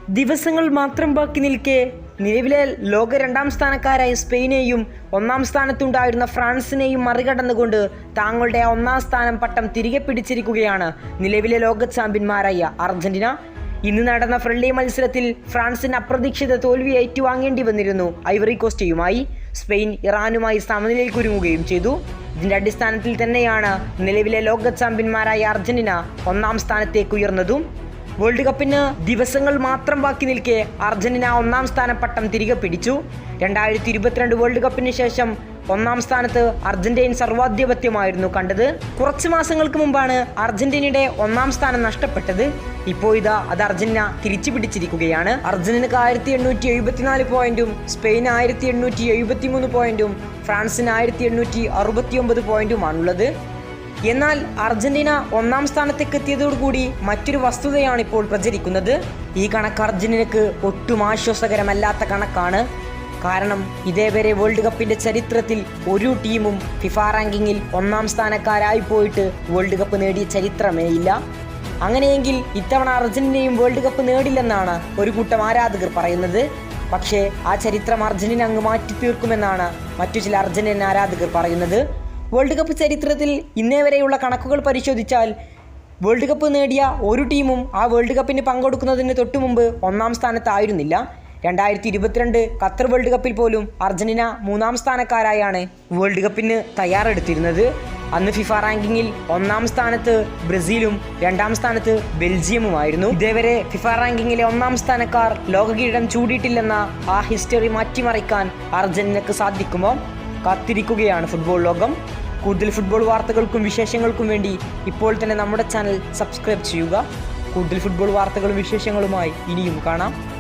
ദിവസങ്ങൾ മാത്രം ബാക്കി നിൽക്കെ നിലവിലെ ലോക രണ്ടാം സ്ഥാനക്കാരായ സ്പെയിനെയും ഒന്നാം സ്ഥാനത്തുണ്ടായിരുന്ന ഫ്രാൻസിനെയും മറികടന്നുകൊണ്ട് താങ്കളുടെ ഒന്നാം സ്ഥാനം പട്ടം തിരികെ പിടിച്ചിരിക്കുകയാണ് നിലവിലെ ലോക ചാമ്പ്യന്മാരായ അർജന്റീന. ഇന്ന് നടന്ന ഫ്രണ്ട്ലി മത്സരത്തിൽ ഫ്രാൻസിന് അപ്രതീക്ഷിത തോൽവി ഏറ്റുവാങ്ങേണ്ടി വന്നിരുന്നു. ഐവറി കോസ്റ്റയുമായി സ്പെയിൻ ഇറാനുമായി സമനിലയിൽ കുരുങ്ങുകയും ചെയ്തു. ഇതിന്റെ അടിസ്ഥാനത്തിൽ തന്നെയാണ് നിലവിലെ ലോക ചാമ്പ്യന്മാരായ അർജന്റീന ഒന്നാം സ്ഥാനത്തേക്ക് ഉയർന്നതും. വേൾഡ് കപ്പിന് ദിവസങ്ങൾ മാത്രം ബാക്കി നിൽക്കെ അർജന്റീന ഒന്നാം സ്ഥാന പട്ടം തിരികെ പിടിച്ചു. 2022 വേൾഡ് കപ്പിന് ശേഷം ഒന്നാം സ്ഥാനത്ത് അർജന്റീന സർവാധിപത്യമായിരുന്നു കണ്ടത്. കുറച്ച് മാസങ്ങൾക്ക് മുമ്പാണ് അർജന്റീനയുടെ ഒന്നാം സ്ഥാനം നഷ്ടപ്പെട്ടത്. ഇപ്പോൾ ഇതാ അത് അർജന്റീന തിരിച്ചു പിടിച്ചിരിക്കുകയാണ്. അർജന്റീനക്ക് 1874 പോയിന്റും സ്പെയിൻ 1873 പോയിന്റും ഫ്രാൻസിന് 1869 പോയിന്റുമാണുള്ളത്. എന്നാൽ അർജന്റീന ഒന്നാം സ്ഥാനത്തേക്ക് എത്തിയതോടുകൂടി മറ്റൊരു വസ്തുതയാണ് ഇപ്പോൾ പ്രചരിക്കുന്നത്. ഈ കണക്ക് അർജന്റീനക്ക് ഒട്ടും ആശ്വാസകരമല്ലാത്ത കണക്കാണ്. കാരണം ഇതേവരെ വേൾഡ് കപ്പിന്റെ ചരിത്രത്തിൽ ഒരു ടീമും ഫിഫ റാങ്കിങ്ങിൽ ഒന്നാം സ്ഥാനക്കാരായി പോയിട്ട് വേൾഡ് കപ്പ് നേടിയ ചരിത്രമേ ഇല്ല. അങ്ങനെയെങ്കിൽ ഇത്തവണ അർജന്റീനയും വേൾഡ് കപ്പ് നേടില്ലെന്നാണ് ഒരു കൂട്ടം ആരാധകർ പറയുന്നത്. പക്ഷേ ആ ചരിത്രം അർജന്റീന അങ്ങ് മാറ്റി തീർക്കുമെന്നാണ് മറ്റു ചില അർജന്റീന ആരാധകർ പറയുന്നത്. വേൾഡ് കപ്പ് ചരിത്രത്തിൽ ഇന്നേ വരെയുള്ള കണക്കുകൾ പരിശോധിച്ചാൽ വേൾഡ് കപ്പ് നേടിയ ഒരു ടീമും ആ വേൾഡ് കപ്പിന് പങ്കെടുക്കുന്നതിന് തൊട്ടു മുമ്പ് ഒന്നാം സ്ഥാനത്തായിരുന്നില്ല. 2022 ഖത്തർ വേൾഡ് കപ്പിൽ പോലും അർജന്റീന മൂന്നാം സ്ഥാനക്കാരായാണ് വേൾഡ് കപ്പിന് തയ്യാറെടുത്തിരുന്നത്. അന്ന് ഫിഫ റാങ്കിങ്ങിൽ ഒന്നാം സ്ഥാനത്ത് ബ്രസീലും രണ്ടാം സ്ഥാനത്ത് ബെൽജിയമുമായിരുന്നു. ഇതേവരെ ഫിഫ റാങ്കിങ്ങിലെ ഒന്നാം സ്ഥാനക്കാർ ലോക കിരീടം ചൂടിയിട്ടില്ലെന്ന ആ ഹിസ്റ്ററി മാറ്റിമറിക്കാൻ അർജന്റീനക്ക് സാധിക്കുമോ? കാത്തിരിക്കുകയാണ് ഫുട്ബോൾ ലോകം. കൂടുതൽ ഫുട്ബോൾ വാർത്തകൾക്കും വിശേഷങ്ങൾക്കും വേണ്ടി ഇപ്പോൾ തന്നെ നമ്മുടെ ചാനൽ സബ്സ്ക്രൈബ് ചെയ്യുക. കൂടുതൽ ഫുട്ബോൾ വാർത്തകളും വിശേഷങ്ങളുമായി ഇനിയും കാണാം.